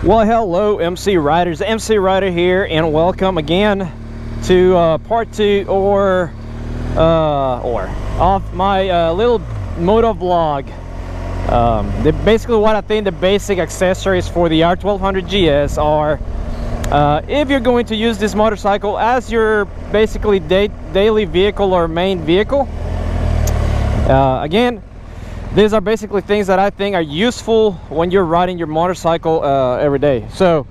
Well, hello MC Riders, MC Rider here, and welcome again to part 2 of my little moto vlog. Basically what I think the basic accessories for the R1200GS are, if you're going to use this motorcycle as your basically daily vehicle or main vehicle. Again, these are basically things that I think are useful when you're riding your motorcycle every day. So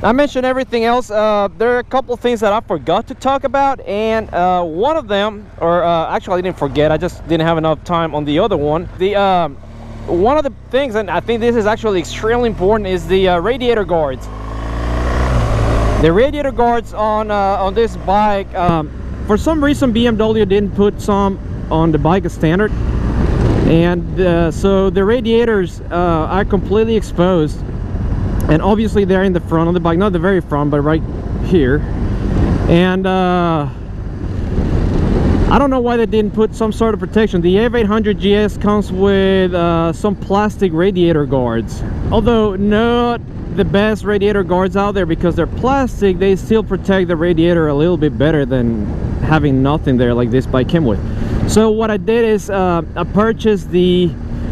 I mentioned everything else. There are a couple of things that I forgot to talk about, and one of them, or actually I didn't forget, I just didn't have enough time on the other one. One of the things, and I think this is actually extremely important, is the radiator guards. The radiator guards on this bike, for some reason BMW didn't put some on the bike as standard. And so the radiators are completely exposed, and obviously they're in the front of the bike, not the very front, but right here. And I don't know why they didn't put some sort of protection. The R1200GS comes with some plastic radiator guards, although not the best radiator guards out there, because they're plastic. They still protect the radiator a little bit better than having nothing there like this bike came with. So what I did is I purchased the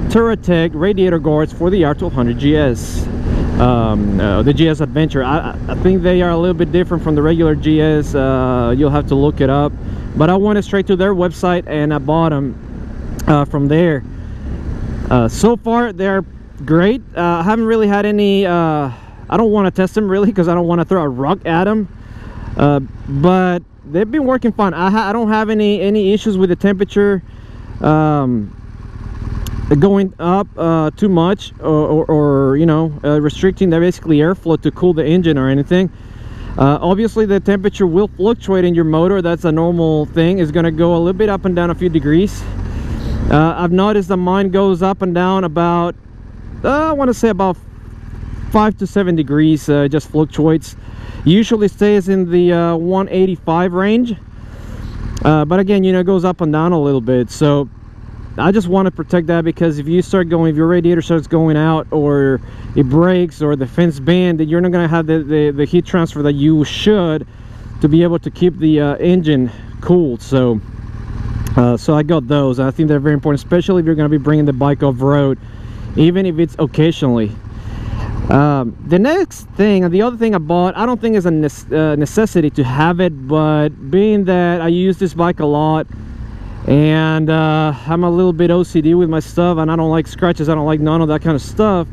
Touratech radiator guards for the R1200GS, the GS Adventure. I think they are a little bit different from the regular GS. You'll have to look it up, but I went straight to their website and I bought them from there. So far they're great. I haven't really had any I don't want to test them really, because I don't want to throw a rock at them, but they've been working fine. I don't have any issues with the temperature going up too much, or you know, restricting the basically airflow to cool the engine or anything. Obviously the temperature will fluctuate in your motor. That's a normal thing. It's going to go a little bit up and down a few degrees. I've noticed that mine goes up and down about I want to say about 5 to 7 degrees. It just fluctuates. Usually stays in the 185 range, but again, you know, it goes up and down a little bit. So I just want to protect that, because if your radiator starts going out, or it breaks, or the fins bend, then you're not going to have the heat transfer that you should to be able to keep the engine cooled. So I got those. I think they're very important, especially if you're going to be bringing the bike off-road, even if it's occasionally. The next thing, and the other thing I bought, I don't think is a necessity to have it, but being that I use this bike a lot, and I'm a little bit OCD with my stuff, and I don't like scratches, I don't like none of that kind of stuff,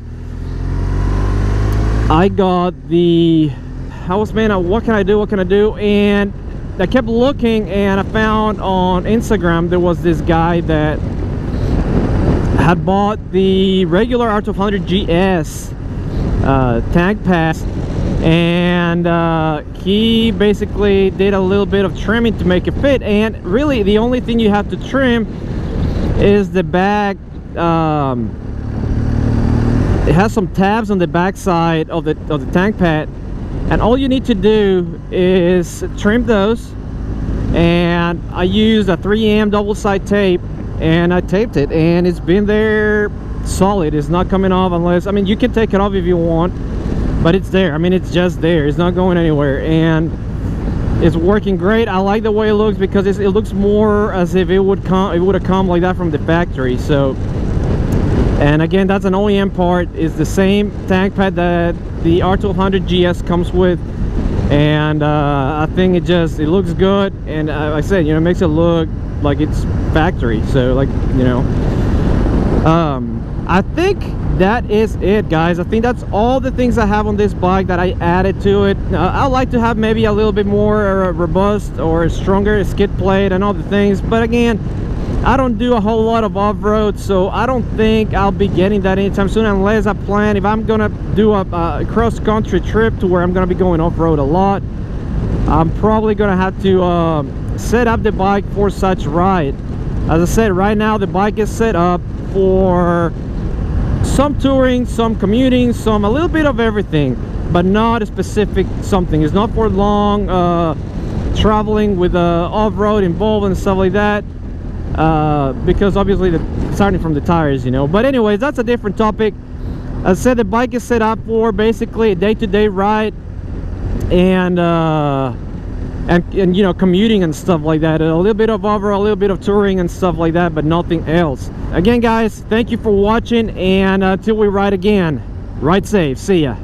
I got what can I do, and I kept looking, and I found on Instagram there was this guy that had bought the regular R1200GS tank pass, and he basically did a little bit of trimming to make it fit. And really the only thing you have to trim is the back. It has some tabs on the back side of the tank pad, and all you need to do is trim those. And I used a 3M double side tape, and I taped it, and it's been there solid. It's not coming off, unless, I mean, you can take it off if you want, but it's there. I mean, it's just there. It's not going anywhere, and it's working great. I like the way it looks, because it looks more as if it would have come like that from the factory. So, and again, that's an OEM part. It's the same tank pad that the R1200GS comes with, and I think it looks good, and like I said, you know, it makes it look like it's factory. So, like, you know, I think that is it, guys. I think that's all the things I have on this bike that I added to it. I like to have maybe a little bit more robust or stronger skid plate and all the things, but again, I don't do a whole lot of off-road, so I don't think I'll be getting that anytime soon, unless I plan, if I'm gonna do a cross-country trip to where I'm gonna be going off-road a lot, I'm probably gonna have to set up the bike for such ride. As I said, right now the bike is set up for some touring, some commuting, a little bit of everything, but not a specific something. It's not for long traveling with off-road involved and stuff like that, because obviously starting from the tires, you know. But anyways, that's a different topic. I said the bike is set up for basically a day-to-day ride and you know, commuting and stuff like that. A little bit of a little bit of touring and stuff like that, but nothing else. Again, guys, thank you for watching, and until we ride again, ride safe. See ya.